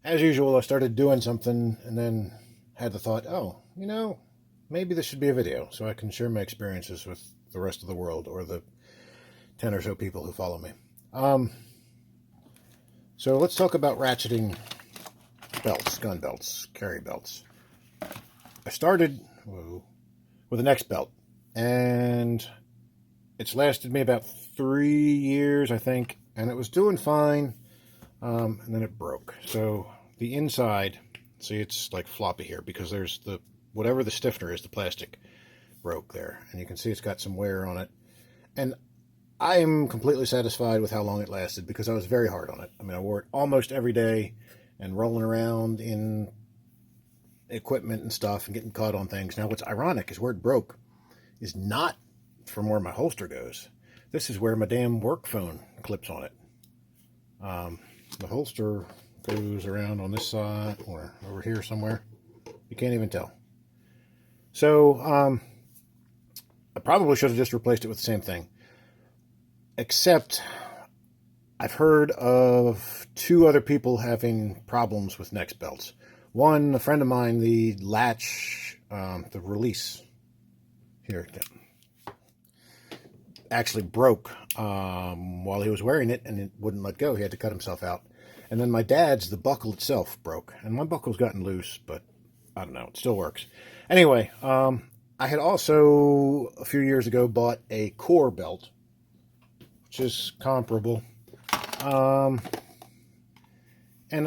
as usual, I started doing something and then had the thought, oh, maybe this should be a video so I can share my experiences with the rest of the world or the 10 or so people who follow me. Um, so let's talk about ratcheting belts, gun belts, carry belts. I started with an X belt, and it's lasted me about 3 years, I think, and it was doing fine, and then it broke. So the inside, see, it's like floppy here because there's whatever the stiffener is, the plastic broke there, and you can see it's got some wear on it. And I am completely satisfied with how long it lasted because I was very hard on it. I mean, I wore it almost every day and rolling around in equipment and stuff and getting caught on things. Now, what's ironic is where it broke is not from where my holster goes. This is where my damn work phone clips on it. The holster goes around on this side or over here somewhere. You can't even tell. So I probably should have just replaced it with the same thing. Except I've heard of 2 other people having problems with neck belts. One, a friend of mine, the latch, the release here, actually broke while he was wearing it, and it wouldn't let go. He had to cut himself out. And then my dad's, the buckle itself broke. And my buckle's gotten loose, but I don't know. It still works. Anyway, I had also, a few years ago, bought a core belt, which is comparable. And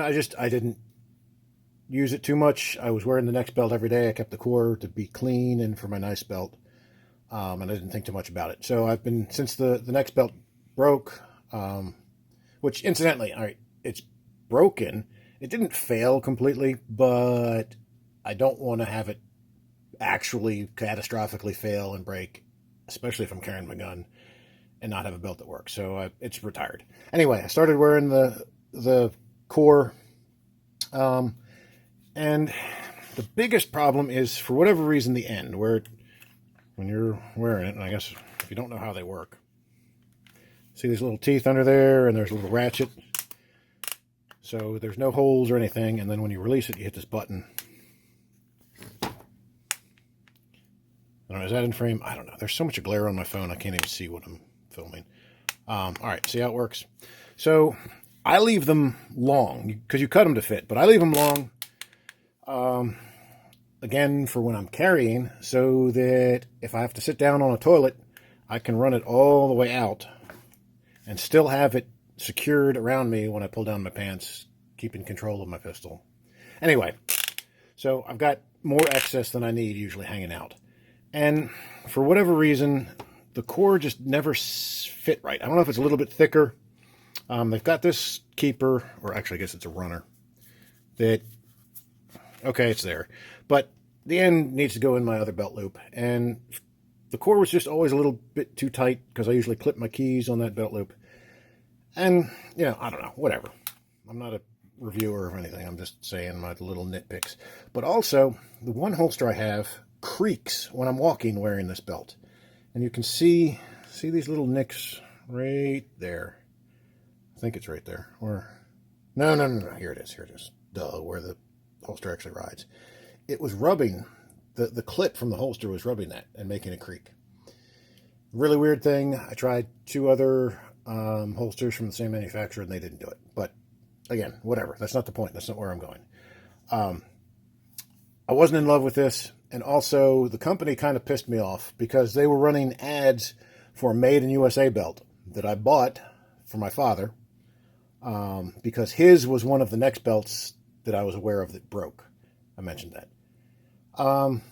I didn't use it too much. I was wearing the next belt every day. I kept the core to be clean and for my nice belt. And I didn't think too much about it. So since the next belt broke, which incidentally, all right, it's broken. It didn't fail completely, but I don't want to have it actually catastrophically fail and break, especially if I'm carrying my gun and not have a belt that works. So it's retired. Anyway, I started wearing the core, and the biggest problem is, for whatever reason, the end, where when you're wearing it, and I guess if you don't know how they work, see these little teeth under there, and there's a little ratchet. So there's no holes or anything, and then when you release it, you hit this button. I don't know, is that in frame? I don't know. There's so much glare on my phone, I can't even see what I'm filming. All right, see how it works? So I leave them long, because you cut them to fit, but I leave them long, again, for when I'm carrying, so that if I have to sit down on a toilet, I can run it all the way out and still have it secured around me when I pull down my pants, keeping control of my pistol. Anyway, so I've got more excess than I need usually hanging out. And for whatever reason, the core just never fit right. I don't know if it's a little bit thicker. They've got this keeper, or actually I guess it's a runner, that, okay, it's there. But the end needs to go in my other belt loop. And the core was just always a little bit too tight because I usually clip my keys on that belt loop. And, I don't know, whatever. I'm not a reviewer or anything. I'm just saying my little nitpicks. But also, the one holster I have creaks when I'm walking wearing this belt. And you can see these little nicks right there. I think it's right there. Or, no. Here it is. Duh, where the holster actually rides. It was rubbing, the clip from the holster was rubbing that and making it creak. Really weird thing. I tried 2 other holsters from the same manufacturer and they didn't do it. But again, whatever. That's not the point. That's not where I'm going. I wasn't in love with this. And also, the company kind of pissed me off because they were running ads for a Made in USA belt that I bought for my father, because his was one of the next belts that I was aware of that broke. I mentioned that. And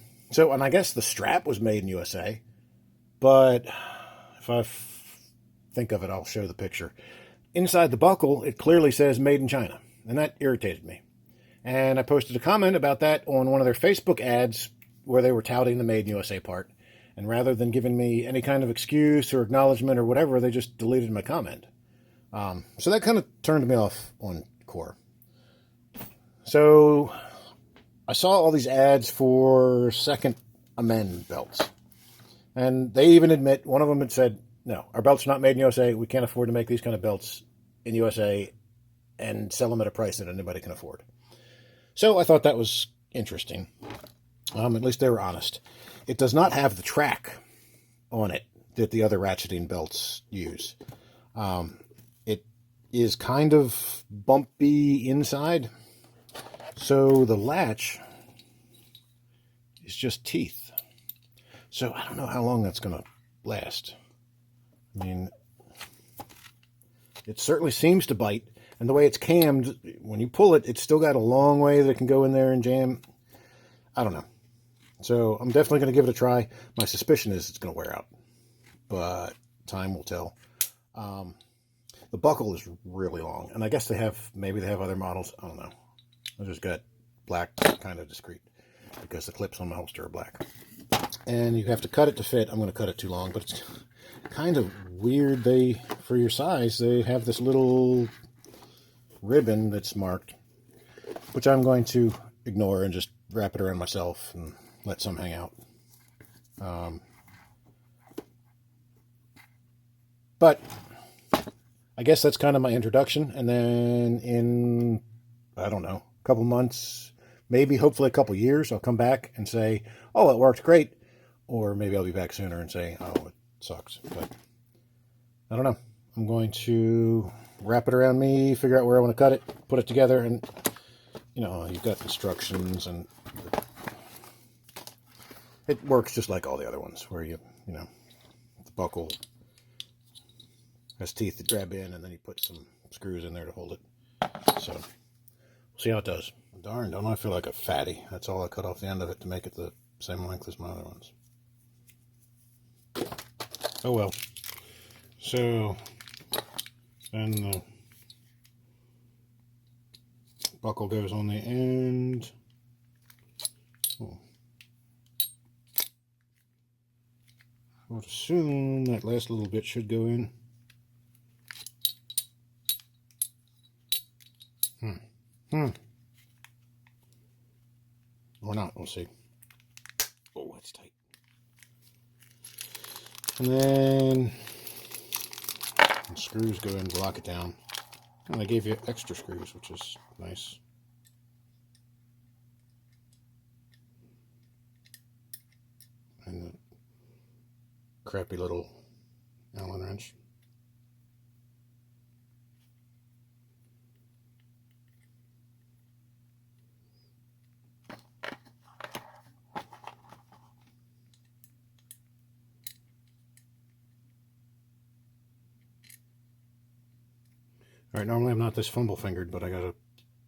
I guess the strap was made in USA, but if I think of it, I'll show the picture. Inside the buckle, it clearly says made in China, and that irritated me. And I posted a comment about that on one of their Facebook ads where they were touting the made in USA part. And rather than giving me any kind of excuse or acknowledgement or whatever, they just deleted my comment. So that kind of turned me off on core. So I saw all these ads for second amend belts. And they even admit, one of them had said, no, our belt's not made in USA. We can't afford to make these kind of belts in USA. and sell them at a price that anybody can afford. So I thought that was interesting. At least they were honest. It does not have the track on it that the other ratcheting belts use. It is kind of bumpy inside, so the latch is just teeth. So I don't know how long that's going to last. I mean, it certainly seems to bite, and the way it's cammed, when you pull it, it's still got a long way that it can go in there and jam. I don't know. So I'm definitely going to give it a try. My suspicion is it's going to wear out, but time will tell. The buckle is really long, and I guess maybe they have other models. I don't know. I just got black, kind of discreet, because the clips on my holster are black. And you have to cut it to fit. I'm going to cut it too long, but it's kind of weird. For your size, they have this little ribbon that's marked, which I'm going to ignore and just wrap it around myself and let some hang out. But I guess that's kind of my introduction. And then in, I don't know, a couple months, maybe hopefully a couple years, I'll come back and say, oh, it worked great. Or maybe I'll be back sooner and say, oh, it sucks. But I don't know. I'm going to wrap it around me, figure out where I want to cut it, put it together, and, you've got instructions, and it works just like all the other ones, where the buckle has teeth to grab in, and then you put some screws in there to hold it. So, we'll see how it does. Darn, don't I feel like a fatty? That's all I cut off the end of it to make it the same length as my other ones. Oh well. So, then the buckle goes on the end. Oh. I would assume that last little bit should go in. Or not, we'll see. Oh, that's tight. And then the screws go in to lock it down. And they gave you extra screws, which is nice. And the crappy little Allen wrench. Alright, normally I'm not this fumble-fingered, but I got a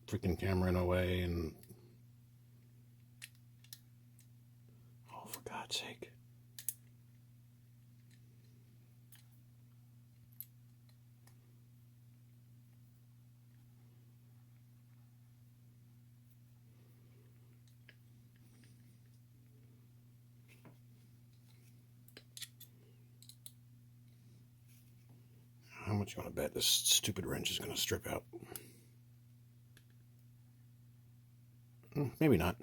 freaking camera in a way, and... oh, for God's sake. How much you want to bet this stupid wrench is going to strip out? Maybe not.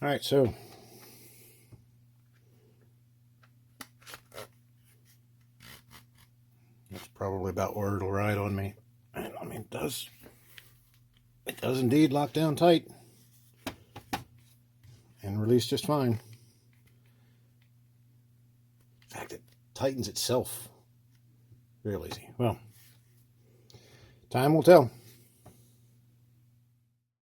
Alright, so that's probably about where it'll ride on me. And I mean, it does indeed lock down tight and release just fine. In fact, it tightens itself real easy. Well, time will tell.